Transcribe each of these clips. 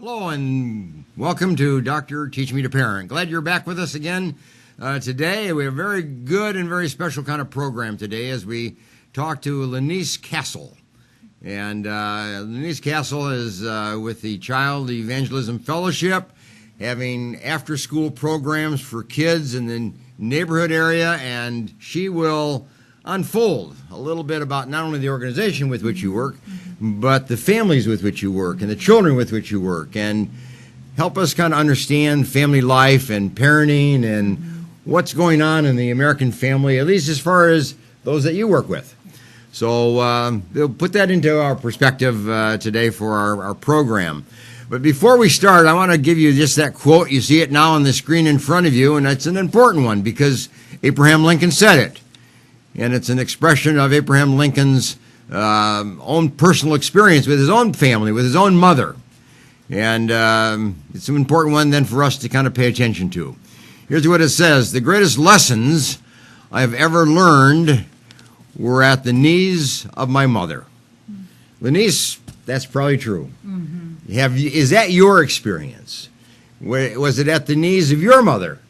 Hello and welcome to Dr. Teach Me to Parent. Glad you're back with us again today. We have a very good and very special kind of program today as we talk to Lenice Castle. And Lenice Castle is with the Child Evangelism Fellowship, having after-school programs for kids in the neighborhood area, and she will unfold a little bit about not only the organization with which you work, but the families with which you work and the children with which you work, and help us kind of understand family life and parenting and what's going on in the American family, at least as far as those that you work with. So we'll put that into our perspective today for our program. But before we start, I want to give you just that quote. You see it now on the screen in front of you, and it's an important one because Abraham Lincoln said it. And it's an expression of Abraham Lincoln's own personal experience with his own family, with his own mother. And it's an important one then for us to kind of pay attention to. Here's what it says: the greatest lessons I have ever learned were at the knees of my mother. Lenice, that's probably true. Mm-hmm. Is that your experience? Was it at the knees of your mother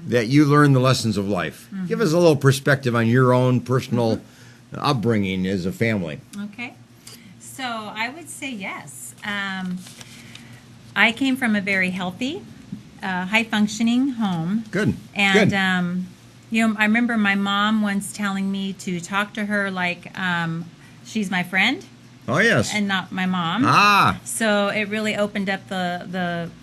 that you learned the lessons of life? Mm-hmm. Give us a little perspective on your own personal upbringing as a family. Okay. So I would say yes. I came from a very healthy, high-functioning home. Good. And, Good. I remember my mom once telling me to talk to her like she's my friend. Oh, yes. And not my mom. Ah. So it really opened up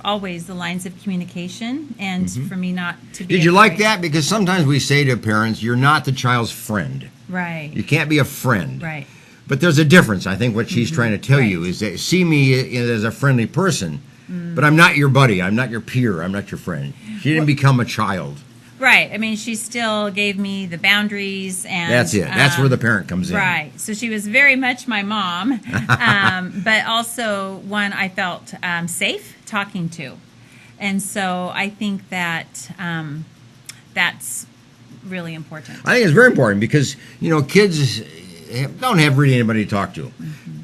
always the lines of communication, and for me not to be. Did you like that? Because sometimes we say to parents, you're not the child's friend. Right. You can't be a friend. Right. But there's a difference. I think what she's trying to tell you is that see me as a friendly person, but I'm not your buddy. I'm not your peer. I'm not your friend. She didn't become a child. Right. I mean, she still gave me the boundaries, and that's it. That's where the parent comes in. Right. So she was very much my mom, but also one I felt safe talking to, and so I think that that's really important. I think it's very important because kids don't have really anybody to talk to.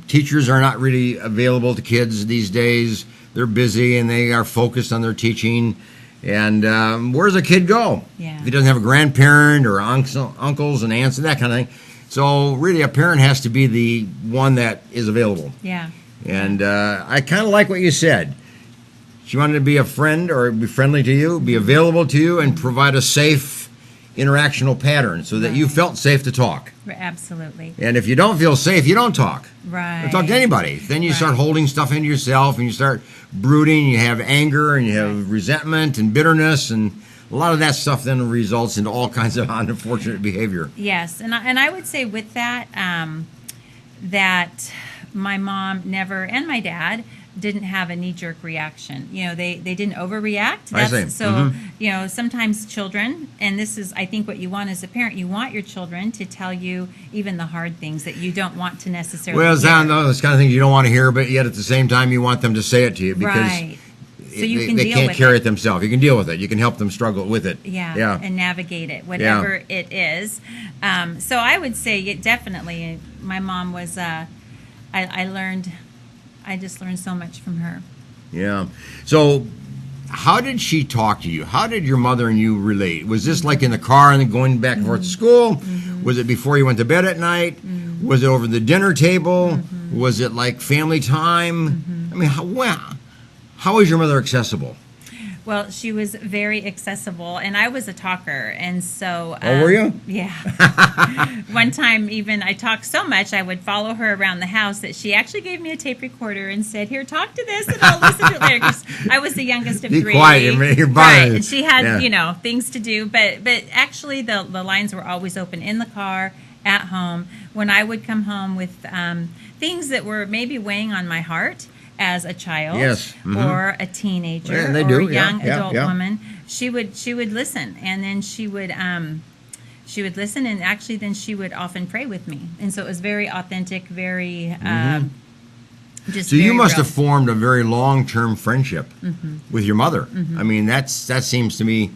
Teachers are not really available to kids these days. They're busy and they are focused on their teaching. And where does a kid go? Yeah. If he doesn't have a grandparent or uncles and aunts and that kind of thing. So really a parent has to be the one that is available. Yeah. And I kind of like what you said. She wanted to be a friend or be friendly to you, be available to you, and provide a safe interactional pattern so that you felt safe to talk. Absolutely. And if you don't feel safe, you don't talk. Right. Don't talk to anybody. Then you start holding stuff into yourself, and you start brooding, and you have anger, and you have resentment and bitterness, and a lot of that stuff then results into all kinds of unfortunate behavior. Yes, and I would say with that, that my mom never, and my dad, didn't have a knee-jerk reaction. They didn't overreact. I see. So, sometimes children, and this is, I think, what you want as a parent, you want your children to tell you even the hard things that you don't want to necessarily hear. Those kind of things you don't want to hear, but yet at the same time you want them to say it to you because so you can they deal can't with carry it themselves. You can deal with it. You can help them struggle with it. Yeah. And navigate it, whatever it is. So I would say it definitely, my mom was, I just learned so much from her. Yeah. So how did she talk to you? How did your mother and you relate? Was this like in the car and then going back and forth to school? Was it before you went to bed at night? Was it over the dinner table? Was it like family time? I mean, how was your mother accessible? Well, she was very accessible, and I was a talker, and so... oh, were you? Yeah. One time, even, I talked so much, I would follow her around the house that she actually gave me a tape recorder and said, here, talk to this, and I'll listen to it later, because I was the youngest of three. Be quiet, you're right, and she had, things to do, but actually the lines were always open in the car, at home. When I would come home with things that were maybe weighing on my heart, as a child or a teenager or a young adult woman, she would listen, and then she would listen, and actually then she would often pray with me, and so it was very authentic, very just. So you must real. have formed a very long-term friendship with your mother. I mean, that seems to me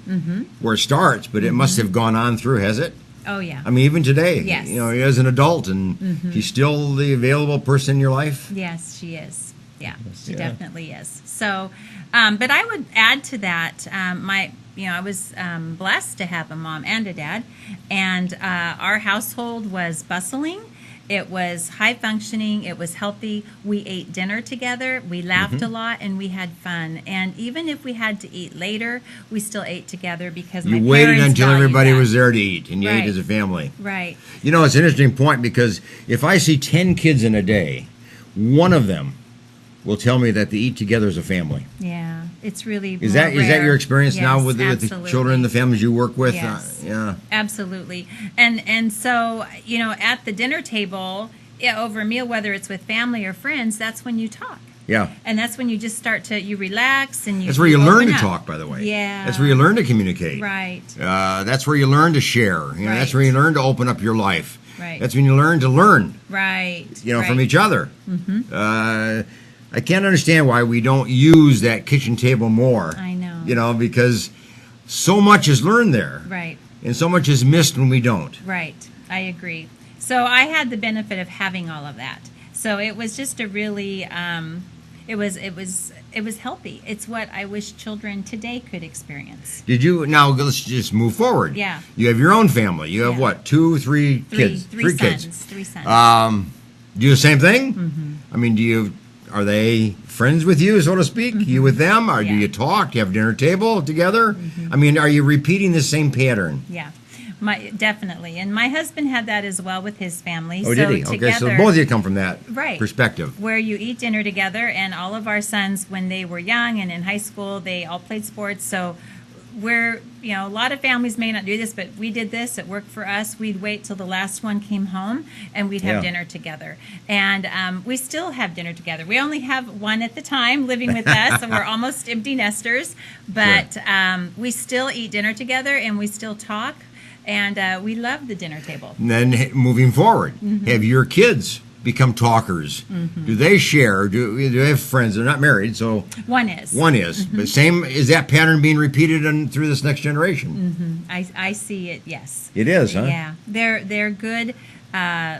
where it starts, but it must have gone on through, has it? Oh yeah. I mean, even today, yes. as an adult, and she's still the available person in your life. Yes, she is. Yeah, she definitely is. So, but I would add to that, I was blessed to have a mom and a dad, and our household was bustling. It was high functioning. It was healthy. We ate dinner together. We laughed a lot, and we had fun. And even if we had to eat later, we still ate together because you my waited parents until valued everybody that. was there to eat, and you ate Right. as a family. Right. You know, it's an interesting point because if I see 10 kids in a day, one of them will tell me that they eat together as a family. Yeah, it's really Is that your experience now Yes, with the absolutely. children and the families you work with? Yes. Yeah. Absolutely. And so, at the dinner table, over a meal, whether it's with family or friends, that's when you talk. Yeah. And that's when you just you relax and you That's where you learn open to up. talk, by the way. Yeah. That's where you learn to communicate. Right. That's where you learn to share. That's Right. where you learn to open up your life. Right. That's when you learn to learn, Right. from each other. I can't understand why we don't use that kitchen table more. I know. Because so much is learned there. Right. And so much is missed when we don't. Right. I agree. So I had the benefit of having all of that. So it was just a really it was healthy. It's what I wish children today could experience. Did you, now let's just move forward. Yeah. You have your own family. You have Yeah. what, 2, 3 kids? Three kids. sons. 3 sons. Do you the same thing? I mean, are they friends with you, so to speak? You with them? Or do Yeah. you talk? Do you have dinner table together? I mean, are you repeating the same pattern? Yeah, definitely. And my husband had that as well with his family. Oh, so did he? Okay, so together, both of you come from that Right. perspective. where you eat dinner together, and all of our sons, when they were young and in high school, they all played sports. So a lot of families may not do this, but we did this. It worked for us. We'd wait till the last one came home, and we'd have Yeah. dinner together. And we still have dinner together. We only have one at the time living with us, and we're almost empty nesters. But we still eat dinner together, and we still talk, and we love the dinner table. And then moving forward, have your kids become talkers? Do they share? Do they have friends? They're not married, so One is. one is. But same, is that pattern being repeated through this next generation? I see it, yes. It is, huh? Yeah, they're good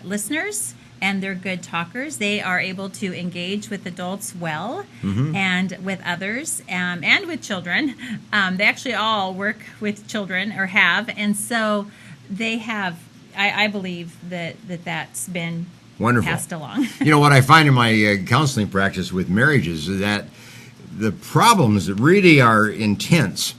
listeners, and they're good talkers. They are able to engage with adults well, and with others, and with children. They actually all work with children, or have, and so they have. I believe that's been Wonderful. passed along. What I find in my counseling practice with marriages is that the problems really are intense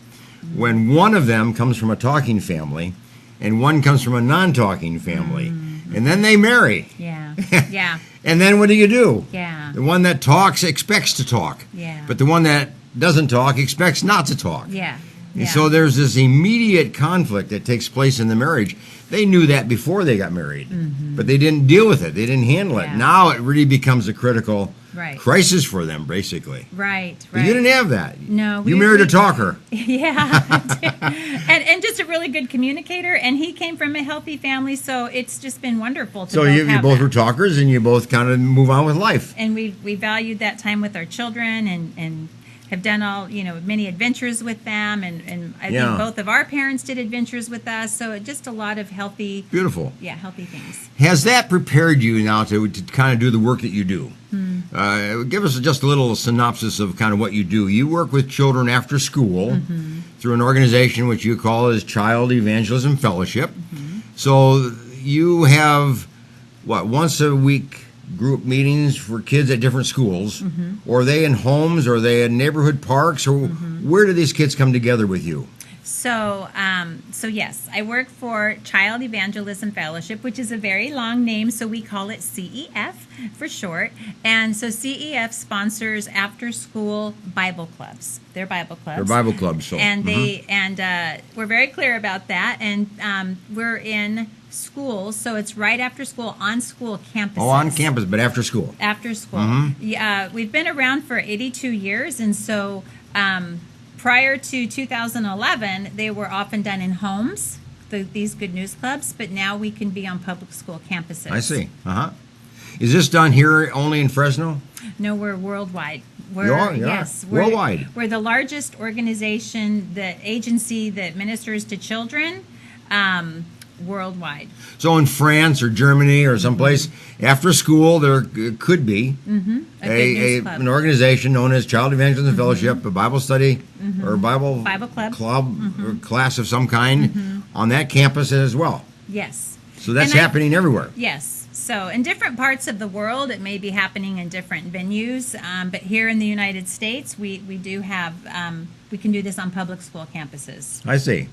when one of them comes from a talking family and one comes from a non-talking family. And then they marry. Yeah, yeah, And then what do you do? yeah, The one that talks expects to talk. yeah, But the one that doesn't talk expects not to talk. yeah. And so there's this immediate conflict that takes place in the marriage. They knew that before they got married, but they didn't deal with it. They didn't handle it. Yeah. Now it really becomes a critical Right. crisis for them, basically. Right, But right. you didn't have that. No, You married a talker. Yeah, I did. and just a really good communicator. And he came from a healthy family, so it's just been wonderful to So both you have both that. were talkers, and you both kind of move on with life. And we valued that time with our children, and have done all many adventures with them, and I Yeah. think both of our parents did adventures with us. So just a lot of healthy Beautiful. things. Has that prepared you now to kind of do the work that you do? Give us just a little synopsis of kind of what you do. You work with children after school through an organization which you call as Child Evangelism Fellowship. So you have, once a week group meetings for kids at different schools? Or are they in homes? Or are they in neighborhood parks? Or where do these kids come together with you? So yes, I work for Child Evangelism Fellowship, which is a very long name, so we call it CEF for short. And so CEF sponsors after-school Bible clubs. They're Bible clubs. They're Bible clubs. So. And we're very clear about that. And we're in schools, so it's right after school on school campuses. Oh, on campus, but after school. After school. Yeah, we've been around for 82 years, and so prior to 2011, they were often done in homes, these Good News Clubs, but now we can be on public school campuses. I see. Is this done here only in Fresno? No, we're worldwide. You are? Yes, Worldwide. We're the largest organization, the agency that ministers to children worldwide. So in France or Germany or someplace, after school, there could be an organization known as Child Evangelism Fellowship, a Bible study or Bible club or class of some kind on that campus as well. Yes. So that's happening everywhere. Yes. So in different parts of the world, it may be happening in different venues, but here in the United States, we do have, we can do this on public school campuses. I see.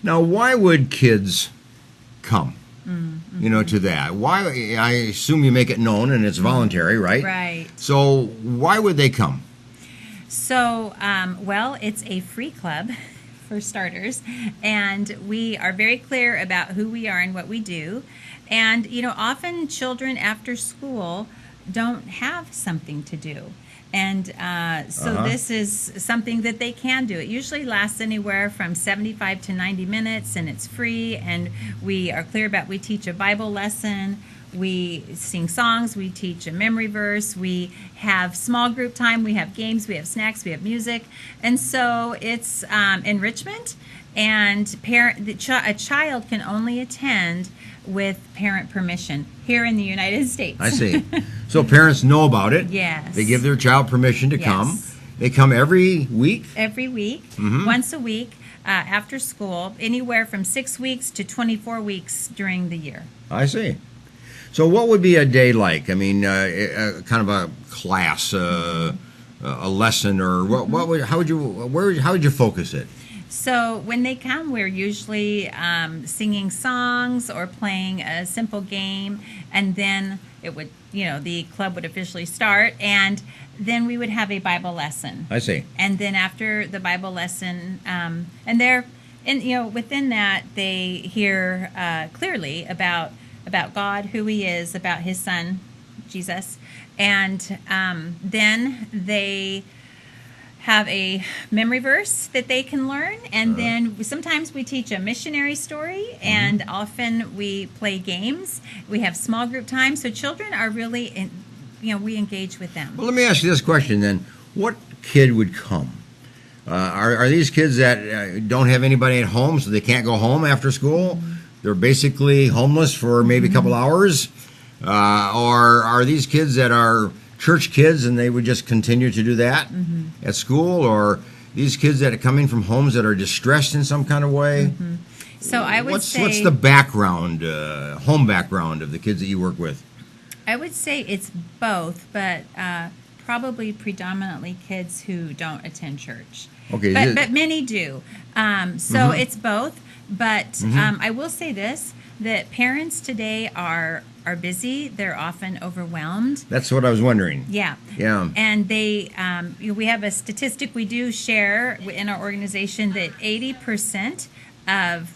Now, why would kids come, to that? Why? I assume you make it known and it's voluntary, right? Right. So why would they come? So, well, it's a free club, for starters, and we are very clear about who we are and what we do. And, often children after school don't have something to do. And so this is something that they can do. It usually lasts anywhere from 75 to 90 minutes, and it's free. And we are clear about we teach a Bible lesson. We sing songs. We teach a memory verse. We have small group time. We have games. We have snacks. We have music. And so it's enrichment. And a child can only attend with parent permission here in the United States. I see. So parents know about it. Yes. They give their child permission to come. They come every week? Every week, once a week, after school, anywhere from 6 weeks to 24 weeks during the year. I see. So what would be a day like? I mean, kind of a class, a lesson, or how would you focus it? So when they come, we're usually singing songs or playing a simple game, and then it would, the club would officially start, and then we would have a Bible lesson. I see. And then after the Bible lesson, within that they hear clearly about God, who He is, about His Son, Jesus, and then they have a memory verse that they can learn, and then sometimes we teach a missionary story, and often we play games. We have small group time, so children are really, we engage with them. Well, let me ask you this question then: what kid would come? Are these kids that don't have anybody at home, so they can't go home after school? They're basically homeless for maybe a couple hours, or are these kids that are church kids and they would just continue to do that at school, or these kids that are coming from homes that are distressed in some kind of way? So I would say, what's the background, home background of the kids that you work with? I would say it's both, but probably predominantly kids who don't attend church. Okay, but many do. So it's both. But I will say this, that parents today are busy. They're often overwhelmed. That's what I was wondering. Yeah. And they, we have a statistic we do share in our organization that 80% of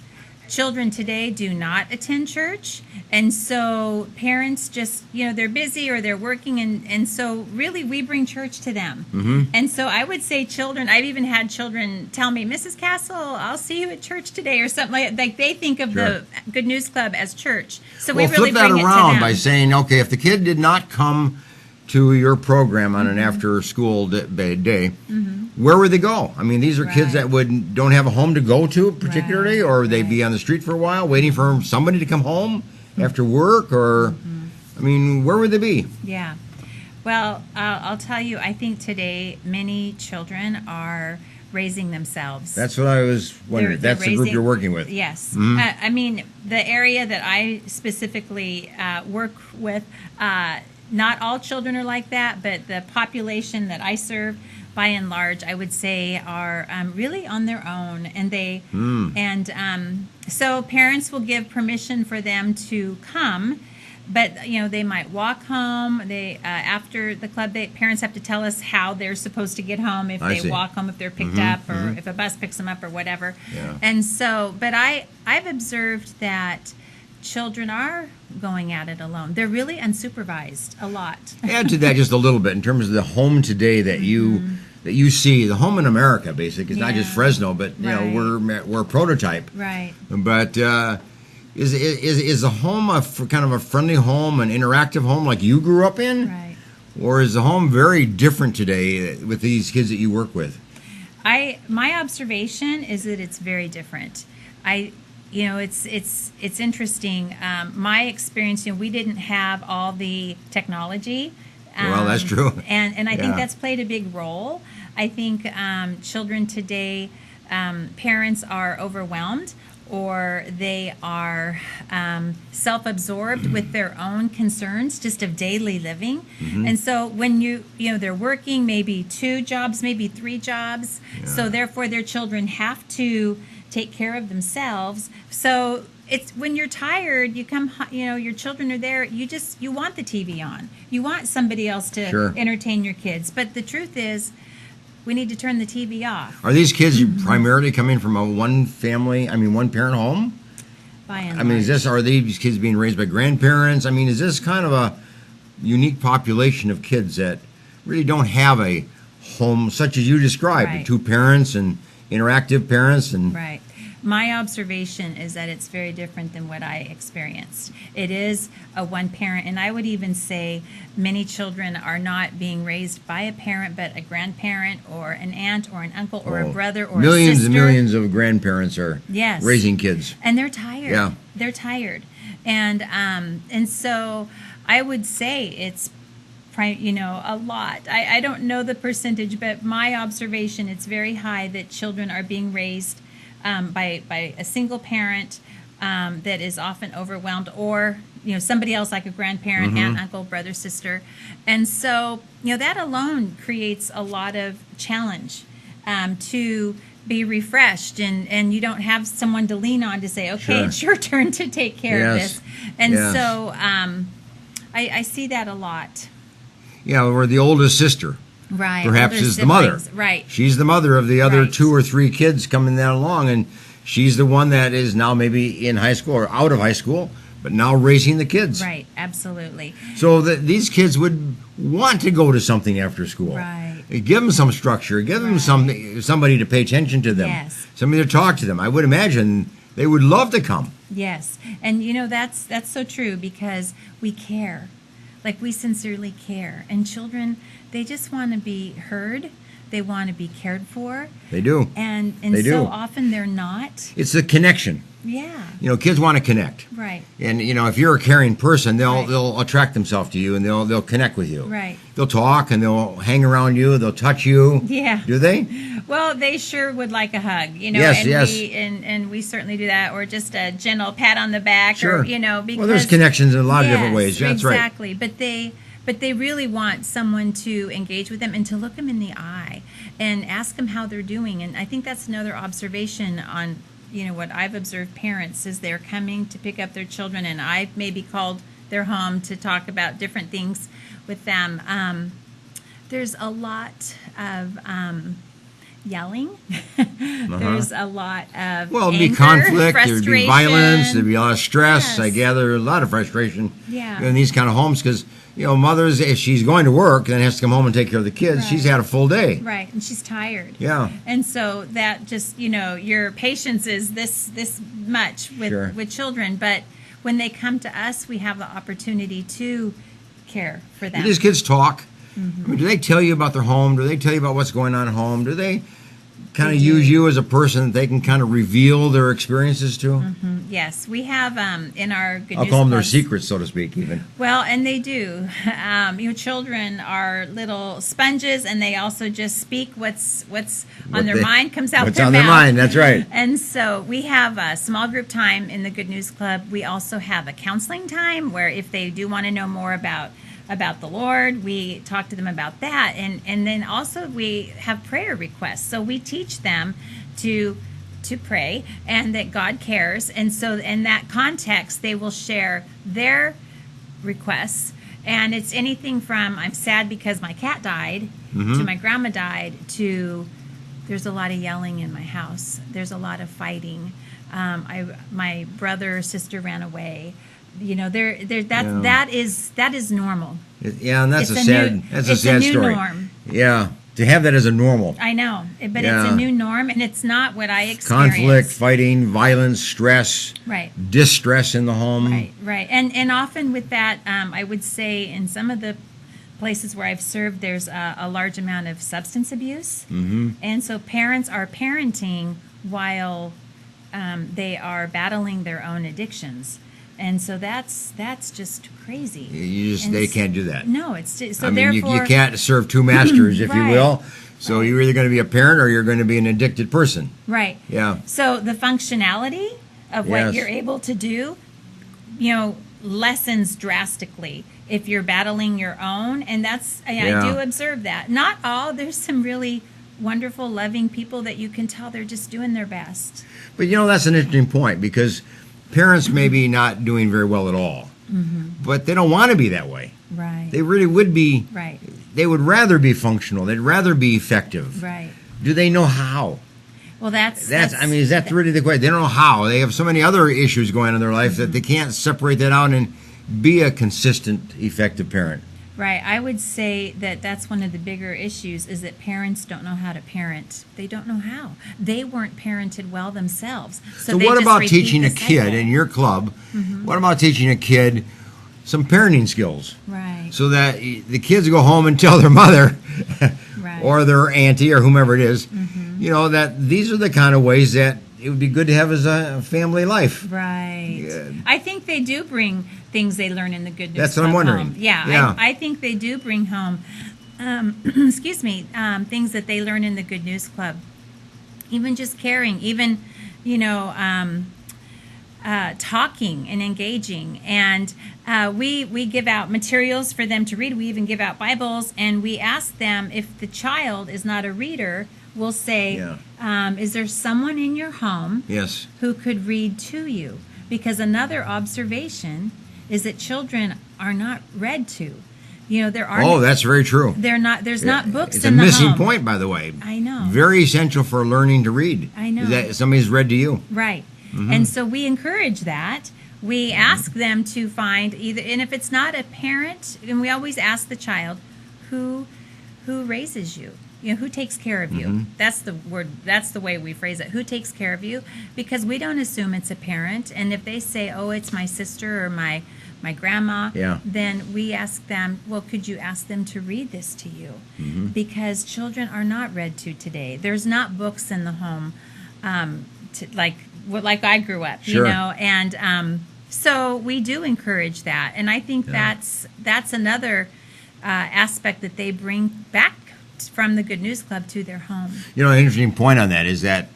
children today do not attend church. And so parents just, they're busy or they're working. And so really we bring church to them. And so I would say children, I've even had children tell me, Mrs. Castle, I'll see you at church today, or something like they think of the Good News Club as church. So we really flip that bring it to around them by saying, okay, if the kid did not come to your program on an after-school day, where would they go? I mean, these are kids that don't have a home to go to particularly, or they'd be on the street for a while waiting for somebody to come home after work, or, I mean, where would they be? Yeah. Well, I'll tell you, I think today many children are raising themselves. That's what I was wondering. That's the group you're working with. Yes. I mean, the area that I specifically work with, not all children are like that, but the population that I serve, by and large, I would say are really on their own, and so parents will give permission for them to come, but they might walk home. They after the club, parents have to tell us how they're supposed to get home, if they walk home, if they're picked up, or if a bus picks them up, or whatever. And so, but I've observed that children are going at it alone. They're really unsupervised a lot. Add to that just a little bit in terms of the home today that you see. The home in America, basically, is not just Fresno, but we're a prototype. Right. But is the home kind of a friendly home, an interactive home like you grew up in? Right. Or is the home very different today with these kids that you work with? My observation is that it's very different. it's interesting. My experience, we didn't have all the technology. Well, that's true. And I think Yeah. that's played a big role. I think children today, parents are overwhelmed, or they are self-absorbed with their own concerns just of daily living. And so when they're working maybe 2 jobs, maybe 3 jobs, so therefore their children have to take care of themselves. So it's when you're tired, you come, your children are there, you want the TV on. You want somebody else to Sure. entertain your kids. But the truth is, we need to turn the TV off. Are these kids primarily coming from a one parent home? By and I mean, large. are these kids being raised by grandparents? I mean, is this kind of a unique population of kids that really don't have a home such as you described, Right. 2 parents and interactive parents and Right. My observation is that it's very different than what I experienced. It is a one parent, and I would even say many children are not being raised by a parent, but a grandparent or an aunt or an uncle or a brother or millions a sister. and millions of grandparents are Yes. raising kids. And they're tired. Yeah. They're tired. And so I would say it's a lot. I don't know the percentage, but my observation, it's very high that children are being raised by a single parent that is often overwhelmed, or somebody else like a grandparent, aunt, uncle, brother, sister. And so that alone creates a lot of challenge to be refreshed, and you don't have someone to lean on to say, okay, Sure. it's your turn to take care of Yes. this. And Yes. so I see that a lot. Yeah, or the oldest sister. Right. Perhaps older is the mother. siblings. Right. She's the mother of the other Right. 2 or 3 kids coming down along, and she's the one that is now maybe in high school or out of high school, but now raising the kids. Right. Absolutely. So that these kids would want to go to something after school. Right. Give them some structure. Give them somebody to pay attention to them. Yes. Somebody to talk to them. I would imagine they would love to come. Yes, and that's so true, because we care, like we sincerely care, and children, they just want to be heard, they want to be cared for, They do. and They do. so often they're not. It's the connection. Yeah, Kids want to connect. right, And if you're a caring person, Right. they'll attract themselves to you, and they'll connect with you. right. They'll talk and they'll hang around you. They'll touch you. Yeah. Do they? Well, they sure would like a hug, Yes, and yes. we certainly do that, or just a gentle pat on the back, Sure. or because Well, there's connections in a lot of different Yes, ways. That's right. exactly. But they really want someone to engage with them and to look them in the eye and ask them how they're doing. And I think that's another observation on what I've observed parents is they're coming to pick up their children, and I've maybe called their home to talk about different things with them. There's a lot of yelling. There's a lot of Well, there'd be anger, conflict, there'd be violence, frustration. there'd be a lot of stress. Yes. I gather a lot of frustration Yeah. in these kind of homes because, mothers, if she's going to work and has to come home and take care of the kids, she's Right. had a full day. Right, and she's tired. Yeah. And so that just, your patience is this much Sure. with children, but when they come to us, we have the opportunity to care for them. Do these kids talk? Mm-hmm. I mean, do they tell you about their home? Do they tell you about what's going on at home? Do they kind They of do. use you as a person that they can kind of reveal their experiences to? Yes, we have in our Good I'll News call them their Clubs- secrets, so to speak, even. Well, and they do. Children are little sponges, and they also just speak what's on their mind comes out What's their on mouth. their mind, that's right. And so we have a small group time in the Good News Club. We also have a counseling time where if they do want to know more about the Lord, we talk to them about that. And then also we have prayer requests. So we teach them to pray and that God cares. And so in that context, they will share their requests. And it's anything from I'm sad because my cat died to my grandma died to there's a lot of yelling in my house. There's a lot of fighting. My brother or sister ran away. That is normal. Yeah, and that's It's a a sad new- that's a it's a sad new story. norm. Yeah, to have that as a normal. I know, but Yeah. it's a new norm, and it's not what I experienced. Conflict, fighting, violence, stress, Right. distress in the home. Right. And often with that, I would say in some of the places where I've served, there's a large amount of substance abuse. Mm-hmm. And so parents are parenting while they are battling their own addictions. And so that's just crazy. They can't do that. No, it's just, so I mean, therefore you can't serve two masters, if you Right. will. So Right. you're either going to be a parent or you're going to be an addicted person. Right. Yeah. So the functionality of Yes. what you're able to do, lessens drastically if you're battling your own. And that's, I do observe that. Not all. There's some really wonderful, loving people that you can tell they're just doing their best. But that's an interesting point, because parents may be not doing very well at all, but they don't want to be that way. Right. They really would be. Right. They would rather be functional. They'd rather be effective. Right. Do they know how? Well, that's I mean, is that really the question? They don't know how. They have so many other issues going on in their life that they can't separate that out and be a consistent, effective parent. Right. I would say that that's one of the bigger issues, is that parents don't know how to parent. They don't know how. They weren't parented well themselves. So they what just about repeat teaching the a kid cycle. in your club? What about teaching a kid some parenting skills? Right. So that the kids go home and tell their mother Right. or their auntie or whomever it is, that these are the kind of ways that it would be good to have as a family life. Right. Yeah. I think they do bring things they learn in the Good News That's what I'm Club wondering. home. Yeah. Yeah. I think they do bring home, things that they learn in the Good News Club. Even just caring, even, talking and engaging. And we give out materials for them to read. We even give out Bibles, and we ask them, if the child is not a reader, we'll say, is there someone in your home Yes. who could read to you? Because another observation is that children are not read to. There are. Oh, that's very true. They're not. There's not books It's in a the missing home. point, by the way. I know. Very essential for learning to read. I know. Is that somebody's read to you. Right. And so we encourage that. We ask them to find either, and if it's not a parent, and we always ask the child, who raises you? Who takes care of you? That's the word. That's the way we phrase it. Who takes care of you? Because we don't assume it's a parent. And if they say, "Oh, it's my sister or my grandma," then we ask them, "Well, could you ask them to read this to you?" Because children are not read to today. There's not books in the home, like I grew up, Sure. And so we do encourage that. And I think that's another aspect that they bring back from the Good News Club to their home. An interesting point on that is that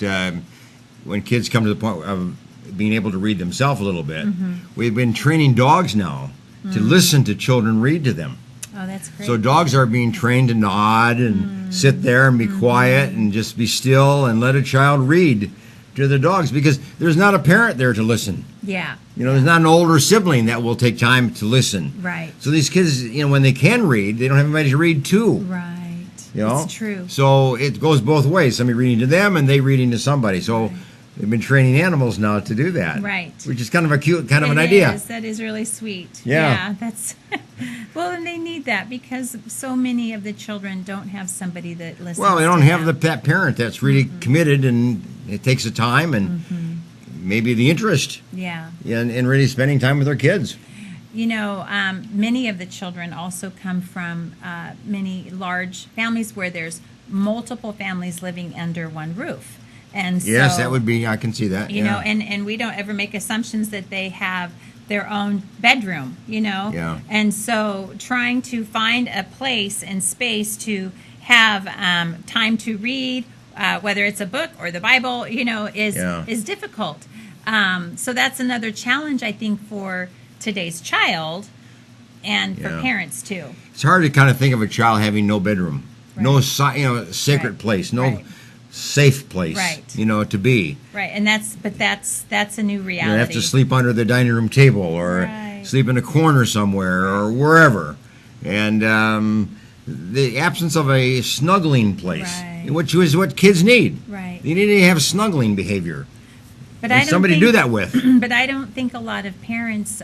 when kids come to the point of being able to read themselves a little bit, we've been training dogs now to listen to children read to them. Oh, that's great. So dogs are being trained to nod and sit there and be quiet and just be still and let a child read to the dogs, because there's not a parent there to listen. Yeah. There's not an older sibling that will take time to listen. Right. So these kids, when they can read, they don't have anybody to read to. Right. It's true. So it goes both ways. Somebody reading to them and they reading to somebody. So they've been training animals now to do that. Right. Which is kind of a cute, kind of an It idea. is. That is really sweet. Yeah. That's well, and they need that, because so many of the children don't have somebody that listens. Well, they don't to have them. that parent that's really committed, and it takes the time and maybe the interest in really spending time with their kids. Many of the children also come from many large families where there's multiple families living under one roof. And so, Yes, that would be, I can see that. and we don't ever make assumptions that they have their own bedroom, Yeah. And so trying to find a place and space to have time to read, whether it's a book or the Bible, is difficult. So that's another challenge, I think, for today's child and for parents too. It's hard to kind of think of a child having no bedroom, no sacred place, no safe place, to be. Right, and that's a new reality. You have to sleep under the dining room table or sleep in a corner somewhere or wherever. And the absence of a snuggling place, which is what kids need. Right. You need to have snuggling behavior. But and somebody to do that with. But I don't think a lot of parents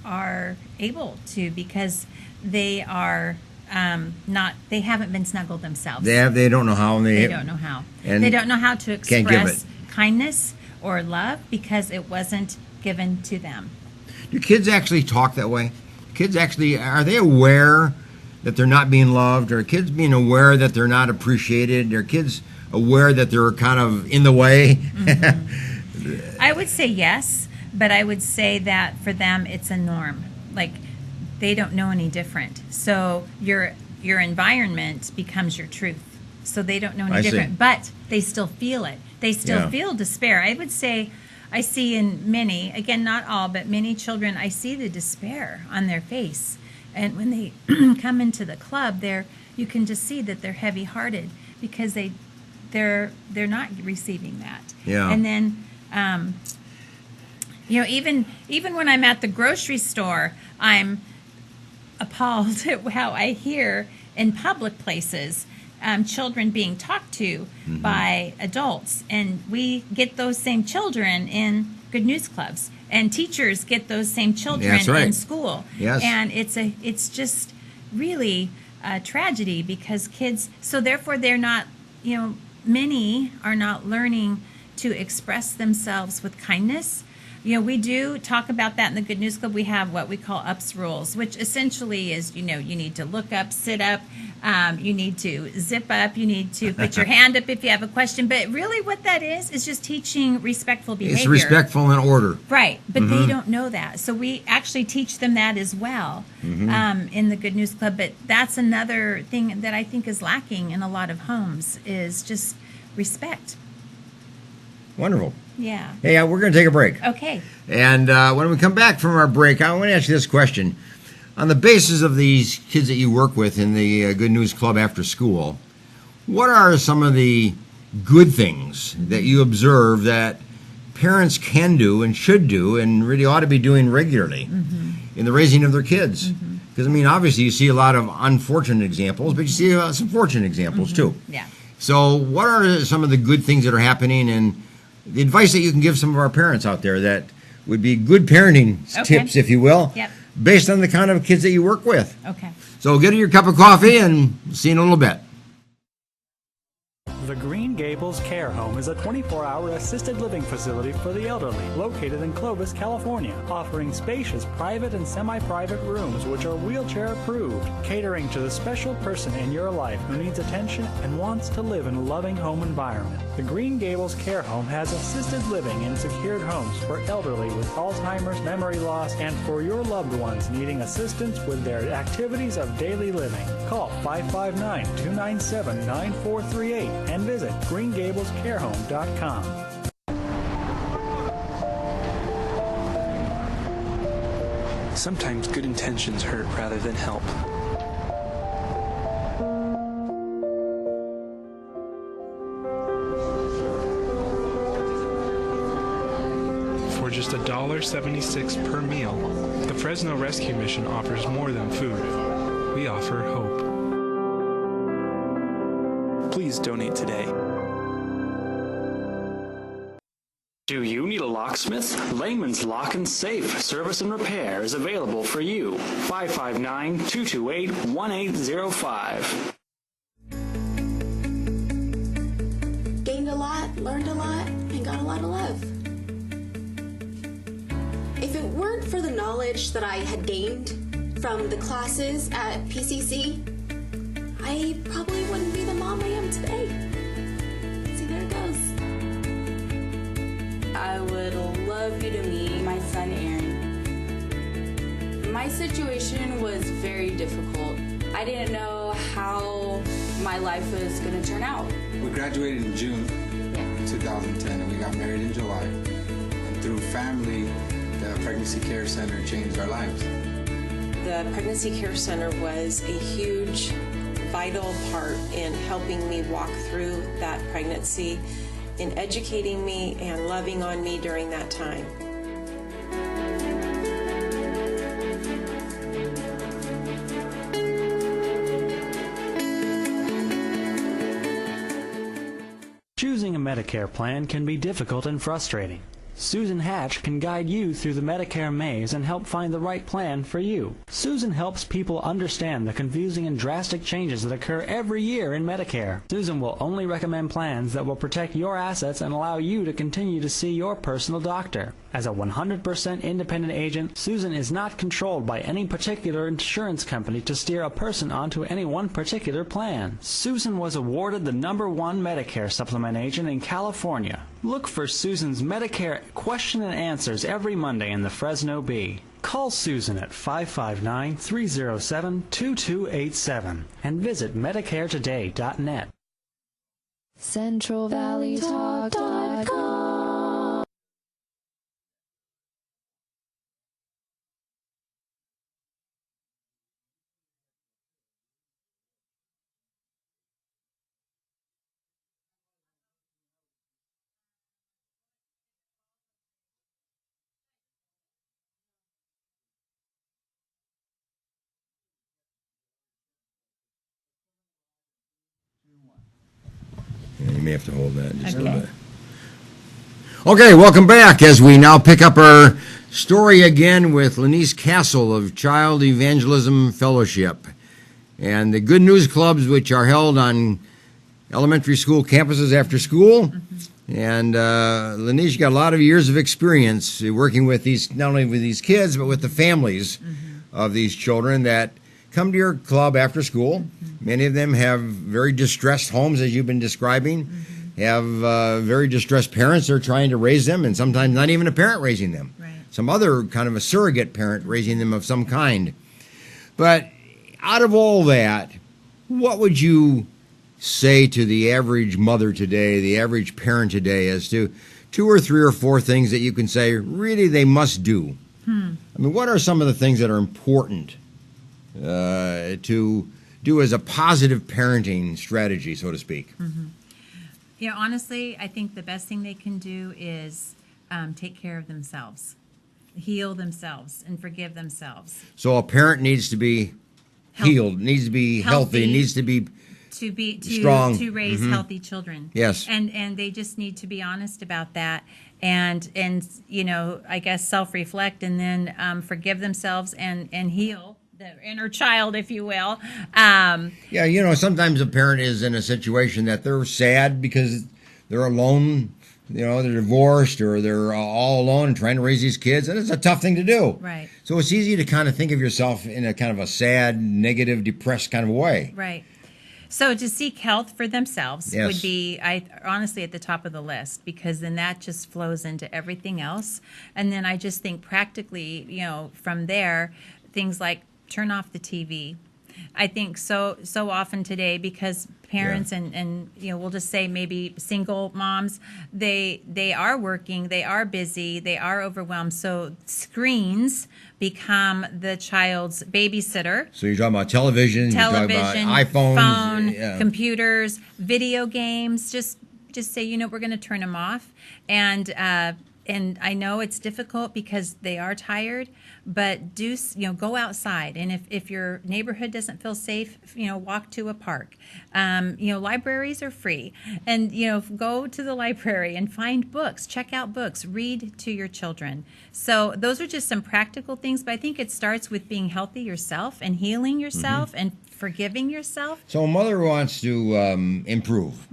are able to, because they are they haven't been snuggled themselves. They don't know how. They don't know how. And they don't know how to can't give express kindness or love because it wasn't given to them. Do kids actually talk that way? Kids actually, are they aware that they're not being loved? Are kids being aware that they're not appreciated? Are kids aware that they're kind of in the way? I would say yes, but I would say that for them it's a norm. Like, they don't know any different. So your environment becomes your truth. So they don't know any different, but they still feel it. They still feel despair. I would say I see in many, again, not all, but many children, I see the despair on their face. And when they come into the club, you can just see that they're heavy-hearted because they're not receiving that. Yeah. And then, even when I'm at the grocery store, I'm appalled at how I hear in public places children being talked to by adults, and we get those same children in Good News Clubs, and teachers get those same children in school. Yes. And it's just really a tragedy because kids. So therefore, they're not. Many are not learning to express themselves with kindness. We do talk about that in the Good News Club. We have what we call UPS rules, which essentially is, you need to look up, sit up, you need to zip up, you need to put your hand up if you have a question. But really what that is just teaching respectful behavior. It's respectful and order. Right, but they don't know that. So we actually teach them that as well in the Good News Club. But that's another thing that I think is lacking in a lot of homes is just respect. Wonderful. Yeah. Hey, we're going to take a break. Okay. And when we come back from our break, I want to ask you this question. On the basis of these kids that you work with in the Good News Club after school, what are some of the good things that you observe that parents can do and should do and really ought to be doing regularly in the raising of their kids? Because, obviously you see a lot of unfortunate examples, but you see some fortunate examples too. Yeah. So what are some of the good things that are happening and the advice that you can give some of our parents out there that would be good parenting tips, if you will, based on the kind of kids that you work with? Okay. So get your cup of coffee and see you in a little bit. The Green Gables Care Home is a 24-hour assisted living facility for the elderly located in Clovis, California, offering spacious private and semi-private rooms which are wheelchair approved, catering to the special person in your life who needs attention and wants to live in a loving home environment. The Green Gables Care Home has assisted living in secured homes for elderly with Alzheimer's, memory loss, and for your loved ones needing assistance with their activities of daily living. Call 559-297-9438 and visit greengablescarehome.com. Sometimes good intentions hurt rather than help. For just $1.76 per meal, the Fresno Rescue Mission offers more than food. We offer hope. Please donate today. Do you need a locksmith? Layman's Lock and Safe Service and Repair is available for you. 559-228-1805. Gained a lot, learned a lot, and got a lot of love. If it weren't for the knowledge that I had gained from the classes at PCC, I probably wouldn't be the mom I am today. See, there it goes. I would love you to meet my son, Aaron. My situation was very difficult. I didn't know how my life was going to turn out. We graduated in June 2010 and we got married in July. And through family, the Pregnancy Care Center changed our lives. The Pregnancy Care Center was a huge, vital part in helping me walk through that pregnancy, in educating me and loving on me during that time. Choosing a Medicare plan can be difficult and frustrating. Susan Hatch can guide you through the Medicare maze and help find the right plan for you. Susan helps people understand the confusing and drastic changes that occur every year in Medicare. Susan will only recommend plans that will protect your assets and allow you to continue to see your personal doctor. As a 100% independent agent, Susan is not controlled by any particular insurance company to steer a person onto any one particular plan. Susan was awarded the #1 Medicare supplement agent in California. Look for Susan's Medicare question and answers every Monday in the Fresno Bee. Call Susan at 559-307-2287 and visit MedicareToday.net. CentralValleyTalk.com. You may have to hold that just a little bit. Okay, welcome back as we now pick up our story again with Lanice Castle of Child Evangelism Fellowship and the Good News Clubs, which are held on elementary school campuses after school. And Lanice, you got a lot of years of experience working with these, not only with these kids, but with the families of these children that come to your club after school. Many of them have very distressed homes, as you've been describing, have very distressed parents that are trying to raise them, and sometimes not even a parent raising them. Right. Some other kind of a surrogate parent raising them of some kind. But out of all that, what would you say to the average mother today, the average parent today, as to 2 or 3 or 4 things that you can say really they must do? I mean, what are some of the things that are important to do as a positive parenting strategy, so to speak? You know, honestly, I think the best thing they can do is take care of themselves, heal themselves, and forgive themselves. So a parent needs to be healed, needs to be healthy, needs to be strong, to raise healthy children. Yes. And they just need to be honest about that, and you know, I guess self-reflect, and then forgive themselves and heal the inner child, if you will. Yeah, you know, sometimes a parent is in a situation that they're sad because they're alone, you know, they're divorced or they're all alone and trying to raise these kids, and it's a tough thing to do. Right. So it's easy to kind of think of yourself in a kind of a sad, negative, depressed kind of way. Right. So to seek health for themselves Yes. would be, honestly, at the top of the list, because then that just flows into everything else. And then I just think practically, you know, from there, things like turn off the TV. I think so often today, because parents and you know, we'll just say maybe single moms, they are working, they are busy, they are overwhelmed. So screens become the child's babysitter. So you're talking about television, you're talking about iPhones, phone, computers, video games. Just say, you know, we're going to turn them off. And I know it's difficult because they are tired, but go outside. And if your neighborhood doesn't feel safe, you know, walk to a park. Libraries are free, and, you know, go to the library and find books, check out books, read to your children. So those are just some practical things, but I think it starts with being healthy yourself and healing yourself and forgiving yourself. So a mother wants to improve.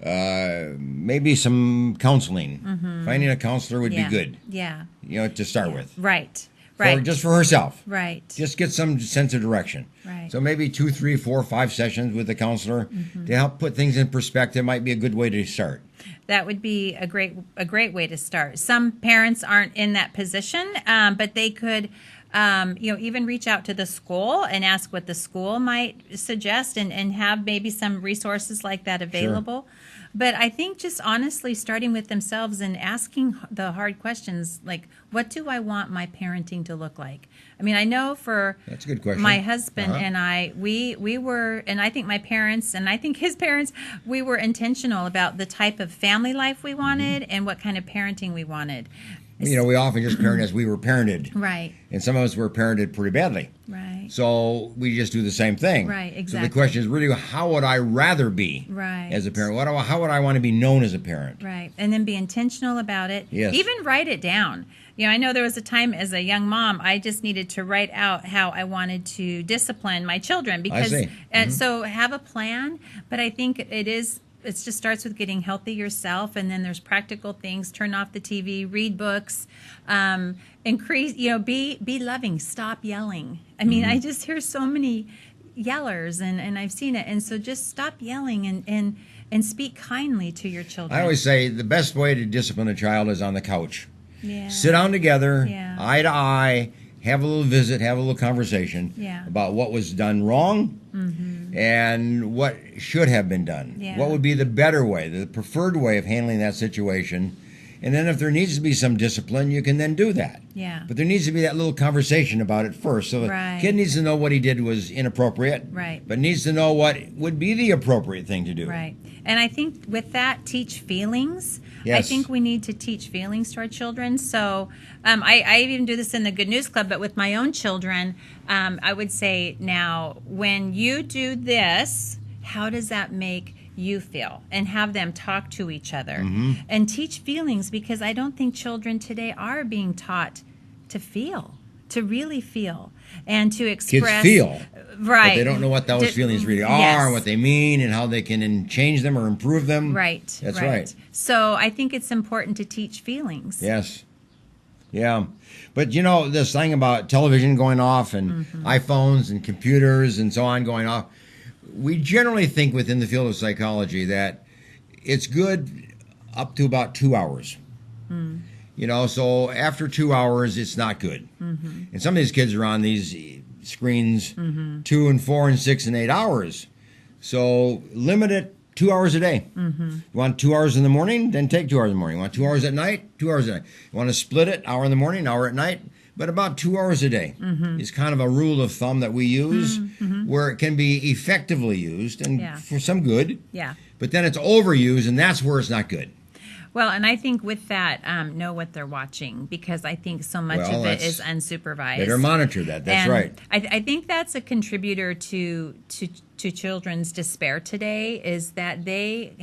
Maybe some counseling. Finding a counselor would be good. Yeah. You know, to start with. Right. Just for herself. Right. Just get some sense of direction. Right. So maybe 2, 3, 4, 5 sessions with the counselor to help put things in perspective might be a good way to start. That would be a great way to start. Some parents aren't in that position, but they could, even reach out to the school and ask what the school might suggest, and have maybe some resources like that available. Sure. But I think just honestly starting with themselves and asking the hard questions, like, what do I want my parenting to look like? I mean, I know for that's a good question. My husband and I, we were, and I think my parents and I think his parents, we were intentional about the type of family life we wanted and what kind of parenting we wanted. You know, we often just parent as we were parented. Right. And some of us were parented pretty badly. Right. So we just do the same thing. Right, exactly. So the question is really, how would I rather be as a parent? How would I want to be known as a parent? Right. And then be intentional about it. Yes. Even write it down. You know, I know there was a time as a young mom, I just needed to write out how I wanted to discipline my children. Because, I see. And so have a plan, but I think it just starts with getting healthy yourself, and then there's practical things. Turn off the TV, read books, increase, be loving, stop yelling. I mean, I just hear so many yellers, and I've seen it. And so just stop yelling and speak kindly to your children. I always say the best way to discipline a child is on the couch. Yeah. Sit down together, Yeah. eye to eye, have a little visit, have a little conversation Yeah. about what was done wrong and what should have been done. Yeah. What would be the better way, the preferred way of handling that situation. And then if there needs to be some discipline, you can then do that. Yeah. But there needs to be that little conversation about it first. So the Right. kid needs to know what he did was inappropriate, Right. but needs to know what would be the appropriate thing to do. Right. And I think with that, teach feelings. I Yes. think we need to teach feelings to our children. So I even do this in the Good News Club, but with my own children, I would say now, when you do this, how does that make you feel? And have them talk to each other and teach feelings, because I don't think children today are being taught to feel, to really feel, and to express. Kids feel. Right. But they don't know what those feelings really are, Yes. and what they mean, and how they can change them or improve them. Right. That's right. So I think it's important to teach feelings. Yes. Yeah. But you know, this thing about television going off and iPhones and computers and so on going off, we generally think within the field of psychology that it's good up to about 2 hours. You know, so after 2 hours, it's not good. And some of these kids are on these screens 2 and 4 and 6 and 8 hours. So limit it 2 hours a day. You want 2 hours in the morning, then take 2 hours in the morning. You want 2 hours at night, 2 hours at night. You want to split it, hour in the morning, hour at night, but about 2 hours a day is kind of a rule of thumb that we use where it can be effectively used and Yeah. for some good. Yeah. But then it's overused, and that's where it's not good. Well, and I think with that, know what they're watching, because I think so much Well, of it that's- is unsupervised. Better monitor that. That's And right. I think that's a contributor to children's despair today, is that they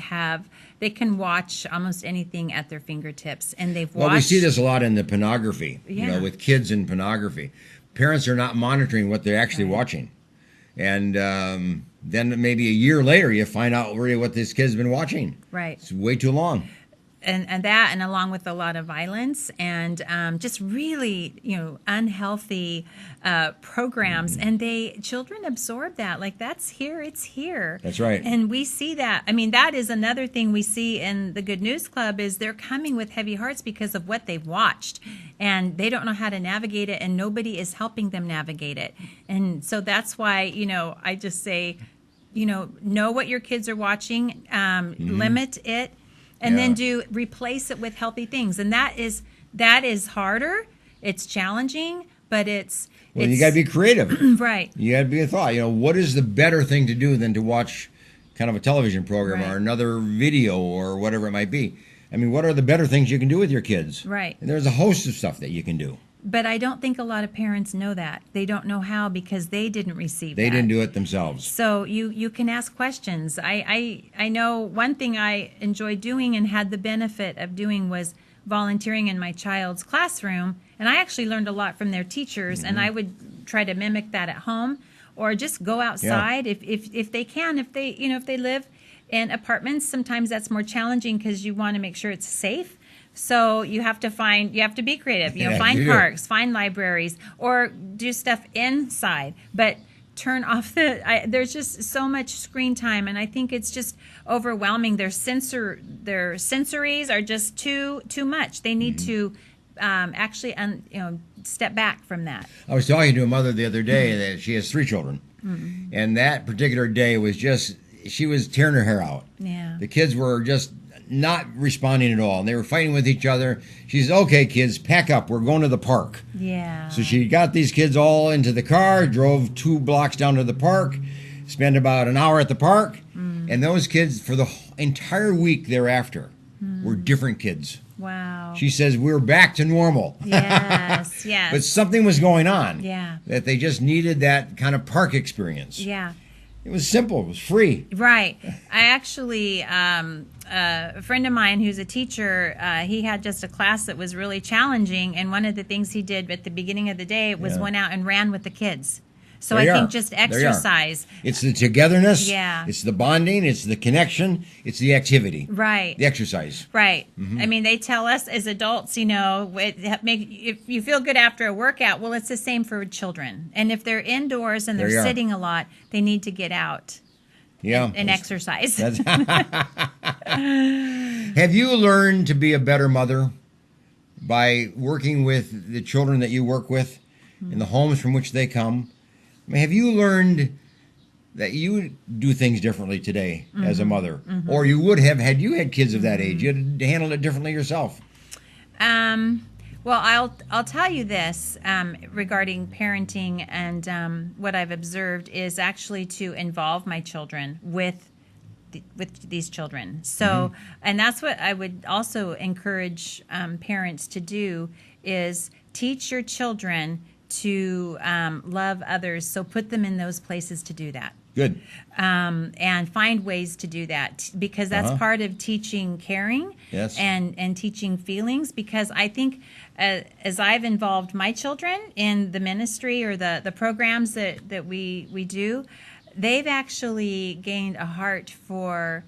can watch almost anything at their fingertips, and they've watched. Well, we see this a lot in the pornography, you know, Yeah. with kids in pornography. Parents are not monitoring what they're actually watching. And then maybe a year later, you find out really what this kid's been watching. Right. It's way too long. And that, and along with a lot of violence and just really, unhealthy programs, and children absorb that. Like, that's here, it's here. That's right. And we see that. I mean, that is another thing we see in the Good News Club, is they're coming with heavy hearts because of what they've watched, and they don't know how to navigate it, and nobody is helping them navigate it. And so that's why, I just say, know what your kids are watching, limit it. And then replace it with healthy things. And that is harder. It's challenging, but it's You got to be creative. right. You got to be a thought. What is the better thing to do than to watch kind of a television program or another video or whatever it might be? I mean, what are the better things you can do with your kids? Right. And there's a host of stuff that you can do. But I don't think a lot of parents know that. They don't know how, because they didn't receive They that. didn't do it themselves. So you can ask questions. I know one thing I enjoyed doing and had the benefit of doing was volunteering in my child's classroom, and I actually learned a lot from their teachers, and I would try to mimic that at home, or just go outside if they can. If they live in apartments, sometimes that's more challenging because you want to make sure it's safe. So you have to be creative, find parks, find libraries, or do stuff inside, but turn off there's just so much screen time, and I think it's just overwhelming. Their sensories are just too much. They need to actually step back from that. I was talking to a mother the other day that she has 3 children, and that particular day was she was tearing her hair out. Yeah. The kids were just not responding at all, and they were fighting with each other. She says, "Okay, kids, pack up. We're going to the park." Yeah. So she got these kids all into the car, drove 2 blocks down to the park, spent about an hour at the park, and those kids for the entire week thereafter were different kids. Wow. She says, "We're back to normal." Yes, yes. But something was going on. Yeah. That they just needed that kind of park experience. Yeah. It was simple. It was free. Right. I actually, a friend of mine who's a teacher, he had just a class that was really challenging, and one of the things he did at the beginning of the day was went out and ran with the kids. So There I you think are. just There you are. exercise. It's the togetherness. Yeah. It's the bonding. It's the connection. It's the activity. Right. The exercise. Right. Mm-hmm. I mean, they tell us as adults, if you feel good after a workout, well, it's the same for children. And if they're indoors and There they're you are. sitting a lot, they need to get out Yeah. and exercise. Have you learned to be a better mother by working with the children that you work with in the homes from which they come? I mean, have you learned that you do things differently today as a mother? Or you would have had you had kids of that age? You'd handled it differently yourself. Well, I'll tell you this regarding parenting, and what I've observed is actually to involve my children with these children. So, and that's what I would also encourage parents to do is teach your children to love others. So put them in those places to do that. Good. And find ways to do that, because that's part of teaching caring. Yes. And teaching feelings, because I think as I've involved my children in the ministry or the programs that we do, they've actually gained a heart for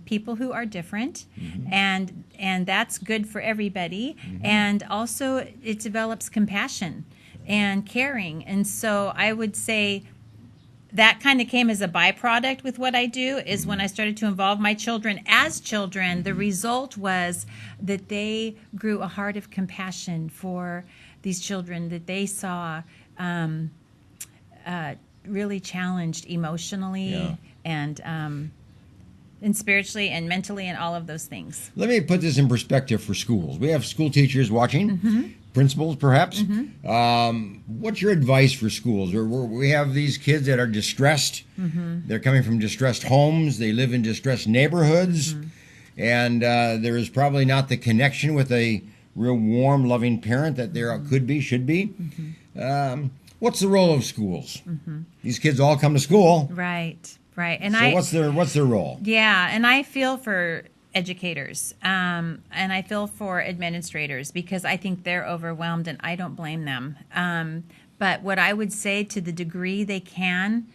people who are different, and that's good for everybody. And also it develops compassion and caring. And so I would say that kind of came as a byproduct with what I do, is when I started to involve my children as children, the result was that they grew a heart of compassion for these children that they saw really challenged emotionally and spiritually and mentally and all of those things. Let me put this in perspective for schools. We have school teachers watching, principals perhaps. What's your advice for schools? We have these kids that are distressed. They're coming from distressed homes. They live in distressed neighborhoods. And there is probably not the connection with a real warm, loving parent that there could be, should be. What's the role of schools? These kids all come to school. Right. And So what's their role? Yeah, and I feel for educators, and I feel for administrators, because I think they're overwhelmed, and I don't blame them. But what I would say, to the degree they can,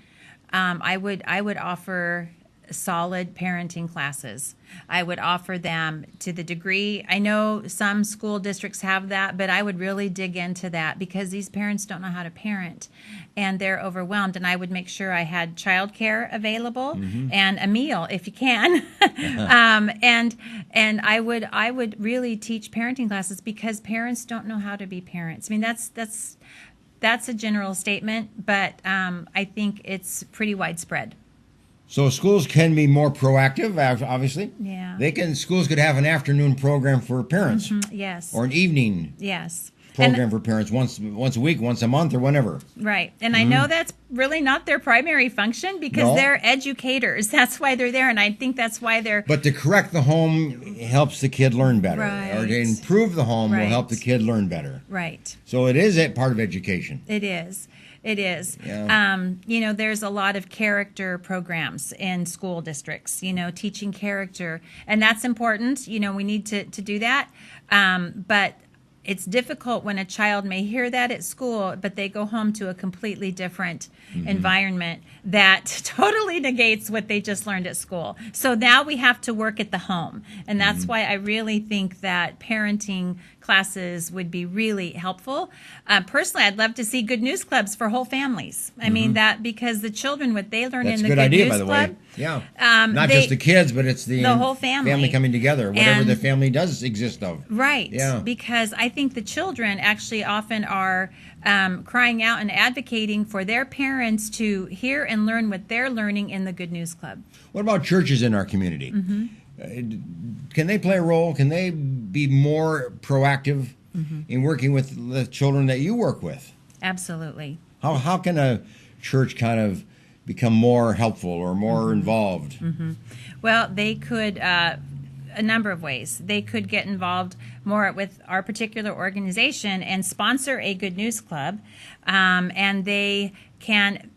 I would offer solid parenting classes. I would offer them to the degree. I know some school districts have that, but I would really dig into that, because these parents don't know how to parent and they're overwhelmed. And I would make sure I had childcare available and a meal if you can. And I would really teach parenting classes, because parents don't know how to be parents. I mean, that's a general statement, but I think it's pretty widespread. So schools can be more proactive, obviously. Yeah. Schools could have an afternoon program for parents. Yes. Or an evening Yes. program for parents once a week, once a month, or whenever. Right. And I know that's really not their primary function, because they're educators. That's why they're there. And I think that's why they're... But to correct the home helps the kid learn better. Right. Or to improve the home will Right. help the kid learn better. Right. So it is a part of education. It is. It is. Yeah. There's a lot of character programs in school districts, teaching character. And that's important. We need to do that. But it's difficult when a child may hear that at school, but they go home to a completely different environment that totally negates what they just learned at school. So now we have to work at the home. And that's why I really think that parenting classes would be really helpful. Personally, I'd love to see good news clubs for whole families. I mean, that, because the children, what they learn That's in a the good idea, news by the club, way. Yeah. Not just the kids, but it's the whole family. coming together, whatever And- the family does exist of. Right. Yeah. Because I think the children actually often are crying out and advocating for their parents to hear and learn what they're learning in the Good News Club. What about churches in our community? Can they play a role? Can they be more proactive in working with the children that you work with? Absolutely. How can a church kind of become more helpful or more involved? Well, they could, a number of ways. They could get involved more with our particular organization and sponsor a Good News Club. And they can,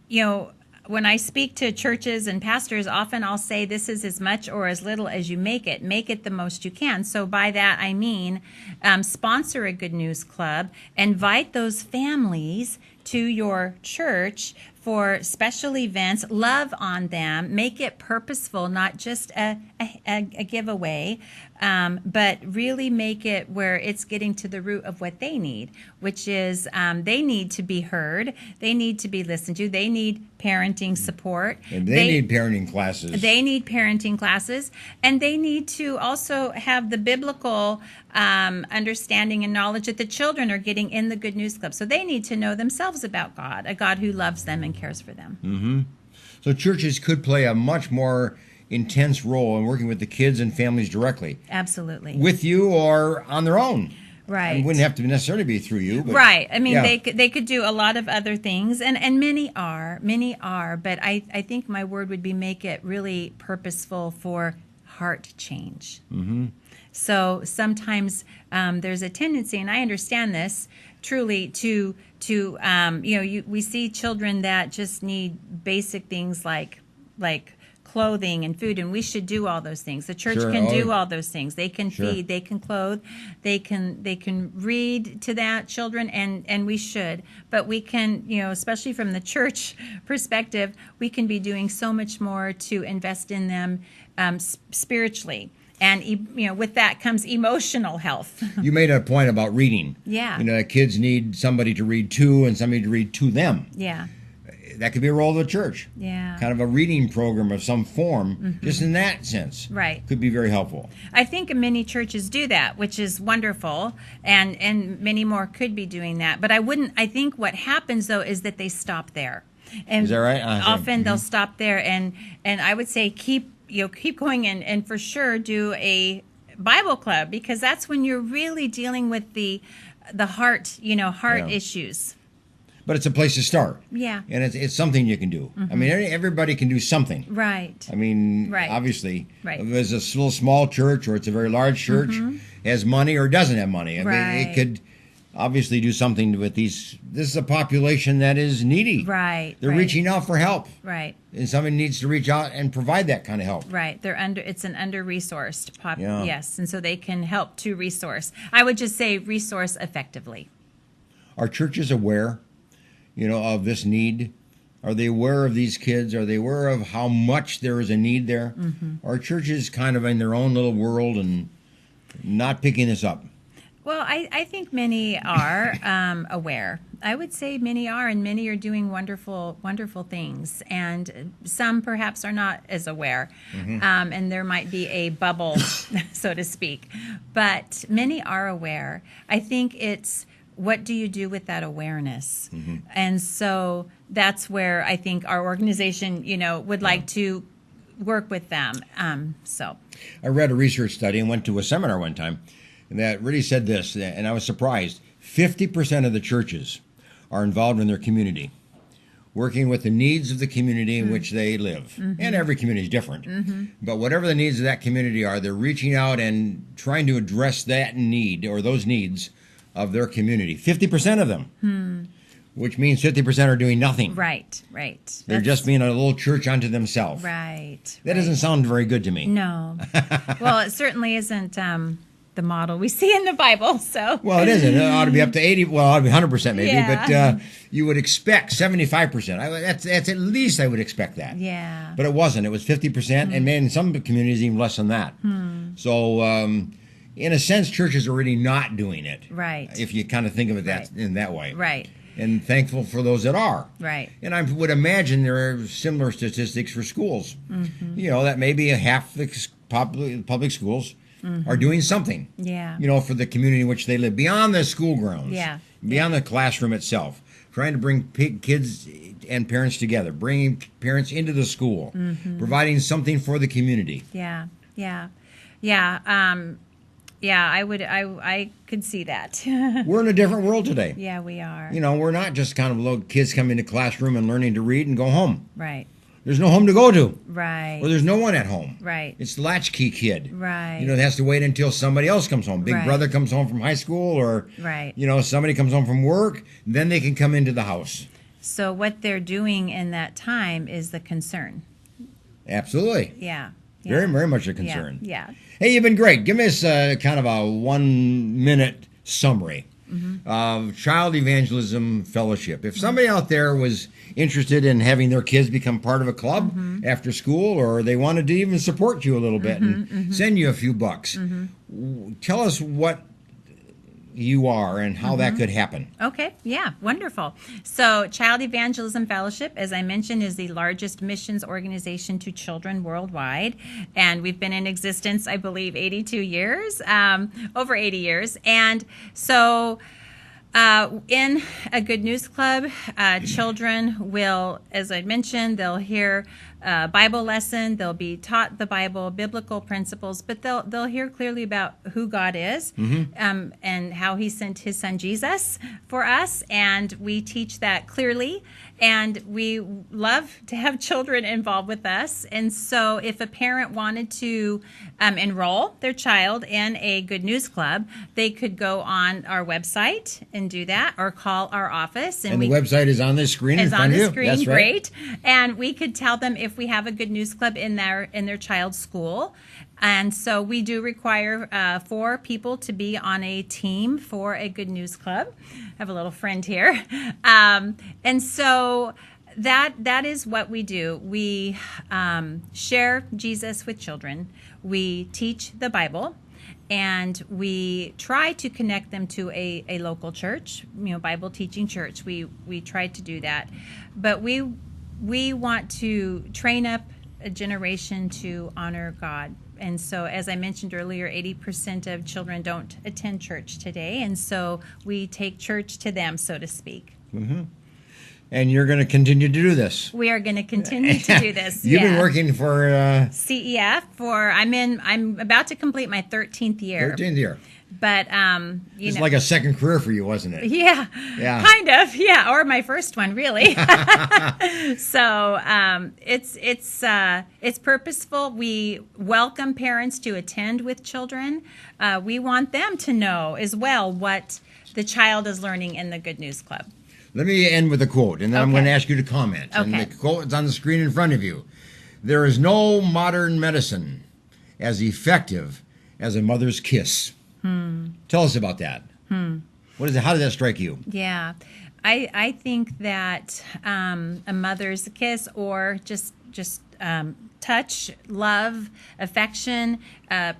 when I speak to churches and pastors, often I'll say this is as much or as little as you make it. Make it the most you can. So by that I mean sponsor a Good News Club, invite those families to your church for special events. Love on them. Make it purposeful, not just a giveaway, but really make it where it's getting to the root of what they need, which is they need to be heard. They need to be listened to. They need parenting support. And they need parenting classes. They need parenting classes. And they need to also have the biblical understanding and knowledge that the children are getting in the Good News Club. So they need to know themselves about God, a God who loves them and cares for them. Mm-hmm. So churches could play a much more intense role in working with the kids and families directly. Absolutely. With you or on their own. Right. It wouldn't have to necessarily be through you. But, right. I mean, yeah. they could do a lot of other things, and many are, but I think my word would be make it really purposeful for heart change. Mm-hmm. So sometimes there's a tendency, and I understand this truly, to we see children that just need basic things like clothing and food, and we should do all those things. The church Sure. can do all those things. They can Sure. feed, they can clothe, they can read to that children, and we should. But we can, especially from the church perspective, we can be doing so much more to invest in them spiritually. And, with that comes emotional health. You made a point about reading. Yeah. Kids need somebody to read to and somebody to read to them. Yeah. That could be a role of the church. Yeah. Kind of a reading program of some form, just in that sense. Right. Could be very helpful. I think many churches do that, which is wonderful, and many more could be doing that. But I think what happens, though, is that they stop there. And is that right? Often they'll stop there, and I would say keep going and for sure do a Bible club, because that's when you're really dealing with the heart, issues. But it's a place to start. Yeah. And it's something you can do. I mean, everybody can do something. Right. I mean, Right. Obviously, Right. if it's a little small church or it's a very large church, has money or doesn't have money. I mean, Right. it could obviously do something with these. This is a population that is needy. Right. They're right. reaching out for help. Right. And somebody needs to reach out and provide that kind of help. Right. It's an under-resourced Yeah. Yes. And so they can help to resource. I would just say resource effectively. Are churches aware, of this need? Are they aware of these kids? Are they aware of how much there is a need there? Are churches kind of in their own little world and not picking this up? Well, I think many are aware. I would say many are, and many are doing wonderful, wonderful things. And some perhaps are not as aware, and there might be a bubble, so to speak. But many are aware. I think it's, what do you do with that awareness? And so that's where I think our organization, would like to work with them. I read a research study and went to a seminar one time that really said this, and I was surprised. 50% of the churches are involved in their community, working with the needs of the community in which they live. And every community is different. But whatever the needs of that community are, they're reaching out and trying to address that need or those needs of their community. 50% of them, which means 50% are doing nothing. Right. They're just being a little church unto themselves. Right. That doesn't sound very good to me. No. Well, it certainly isn't the model we see in the Bible. So. Well, it isn't. It ought to be up to 80. Well, it ought to be 100% maybe. Yeah. But you would expect 75%. That's at least I would expect that. Yeah. But it wasn't. It was 50%, and in some communities even less than that. So, in a sense, churches are really not doing it. Right. If you kind of think of it in that way. Right. And thankful for those that are. Right. And I would imagine there are similar statistics for schools. That maybe half the public schools are doing something. Yeah. For the community in which they live, beyond the school grounds. Yeah. Beyond the classroom itself. Trying to bring kids and parents together, bringing parents into the school, providing something for the community. Yeah. I could see that. We're in a different world today. Yeah, we are. We're not just kind of little kids coming to classroom and learning to read and go home. Right. There's no home to go to. Right. Or there's no one at home. Right. It's the latchkey kid. Right. It has to wait until somebody else comes home. Big Right. brother comes home from high school, or Right. Somebody comes home from work, then they can come into the house. So what they're doing in that time is the concern. Absolutely. Yeah. Very, very much a concern. Yeah. Hey, you've been great. Give us kind of a 1-minute summary of Child Evangelism Fellowship. If somebody out there was interested in having their kids become part of a club after school, or they wanted to even support you a little bit and send you a few bucks, tell us what you are and how that could happen. Okay, yeah, wonderful. So Child Evangelism Fellowship, as I mentioned, is the largest missions organization to children worldwide. And we've been in existence, I believe, 82 years, over 80 years. And so in a Good News Club, children will, as I mentioned, they'll hear a Bible lesson, they'll be taught the Bible, biblical principles, but they'll hear clearly about who God is, and how he sent his son Jesus for us, and we teach that clearly. And we love to have children involved with us. And so if a parent wanted to enroll their child in a Good News Club, they could go on our website and do that, or call our office. And the website is on the screen in front of you? Is on the screen, That's right. great. And we could tell them if we have a Good News Club in their child's school. And so we do require 4 people to be on a team for a Good News Club. I have a little friend here. And so that is what we do. We share Jesus with children. We teach the Bible. And we try to connect them to a local church, Bible teaching church. We try to do that. But we want to train up a generation to honor God. And so, as I mentioned earlier, 80% of children don't attend church today. And so we take church to them, so to speak. And you're going to continue to do this. We are going to continue to do this. You've been working for CEF I'm about to complete my 13th year. 13th year. But it's like a second career for you, wasn't it? Yeah. Kind of. Yeah, or my first one, really. So it's purposeful. We welcome parents to attend with children. We want them to know as well what the child is learning in the Good News Club. Let me end with a quote, and then I'm going to ask you to comment. Okay. And the quote is on the screen in front of you. There is no modern medicine as effective as a mother's kiss. Tell us about that. What is it? How did that strike you? Yeah, I think that a mother's kiss, or just touch, love, affection,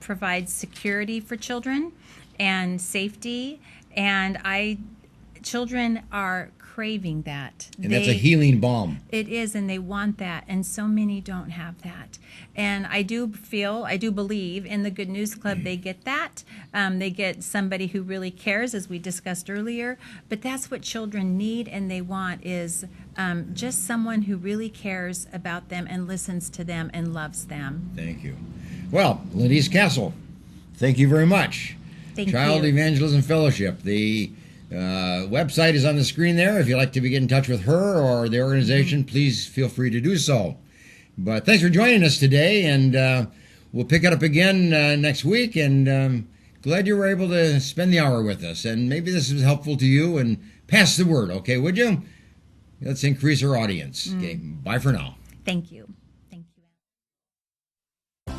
provides security for children and safety. And children are craving that. And that's a healing balm. It is, and they want that, and so many don't have that. And I do believe in the Good News Club they get that. They get somebody who really cares, as we discussed earlier, but that's what children need and they want, is just someone who really cares about them and listens to them and loves them. Thank you. Well, Lenise Castle, thank you very much. Thank Child you. Evangelism Fellowship. The website is on the screen there. If you'd like to get in touch with her or the organization, please feel free to do so. But thanks for joining us today, and we'll pick it up again next week. And glad you were able to spend the hour with us. And maybe this was helpful to you, and pass the word, okay, would you? Let's increase our audience. Okay, bye for now. Thank you.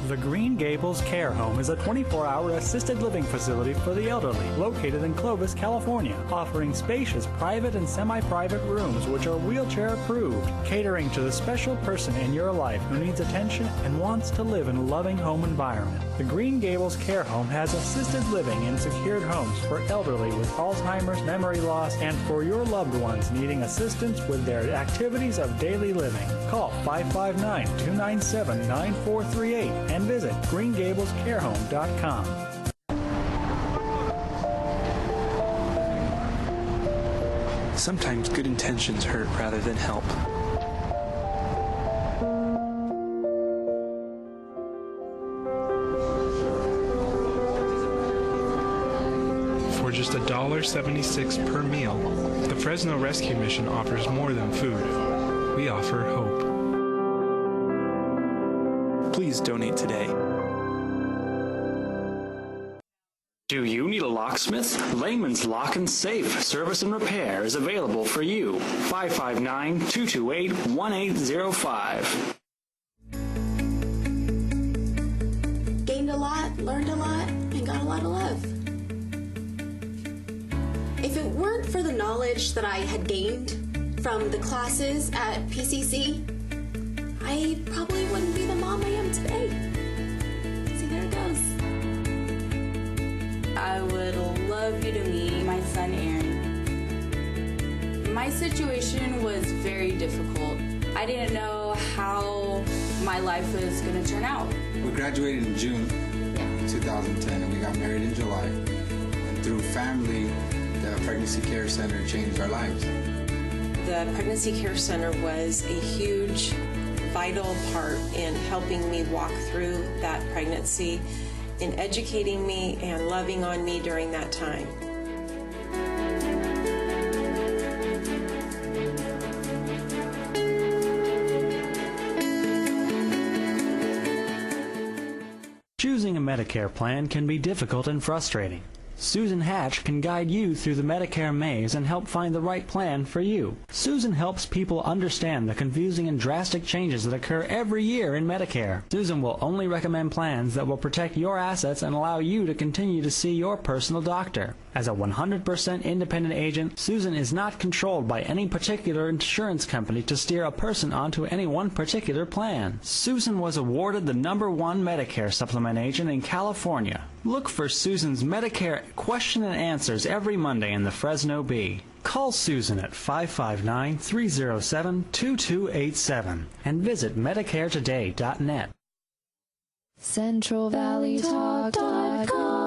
The Green Gables Care Home is a 24-hour assisted living facility for the elderly located in Clovis, California, offering spacious private and semi-private rooms which are wheelchair approved, catering to the special person in your life who needs attention and wants to live in a loving home environment. The Green Gables Care Home has assisted living in secured homes for elderly with Alzheimer's, memory loss, and for your loved ones needing assistance with their activities of daily living. Call 559-297-9438 and visit greengablescarehome.com. Sometimes good intentions hurt rather than help. For just $1.76 per meal, the Fresno Rescue Mission offers more than food. We offer hope. Please donate today. Do you need a locksmith? Layman's Lock and Safe Service and Repair is available for you. 559-228-1805. Gained a lot, learned a lot, and got a lot of love. If it weren't for the knowledge that I had gained from the classes at PCC, I probably wouldn't be the mom I am today. See, there it goes. I would love you to meet my son Aaron. My situation was very difficult. I didn't know how my life was going to turn out. We graduated in June 2010 and we got married in July. And through family, the Pregnancy Care Center changed our lives. The Pregnancy Care Center was a huge, vital part in helping me walk through that pregnancy, in educating me and loving on me during that time. Choosing a Medicare plan can be difficult and frustrating. Susan Hatch can guide you through the Medicare maze and help find the right plan for you. Susan helps people understand the confusing and drastic changes that occur every year in Medicare. Susan will only recommend plans that will protect your assets and allow you to continue to see your personal doctor. As a 100% independent agent, Susan is not controlled by any particular insurance company to steer a person onto any one particular plan. Susan was awarded the #1 Medicare supplement agent in California. Look for Susan's Medicare question and answers every Monday in the Fresno Bee. Call Susan at 559-307-2287 and visit MedicareToday.net. CentralValleyTalk.com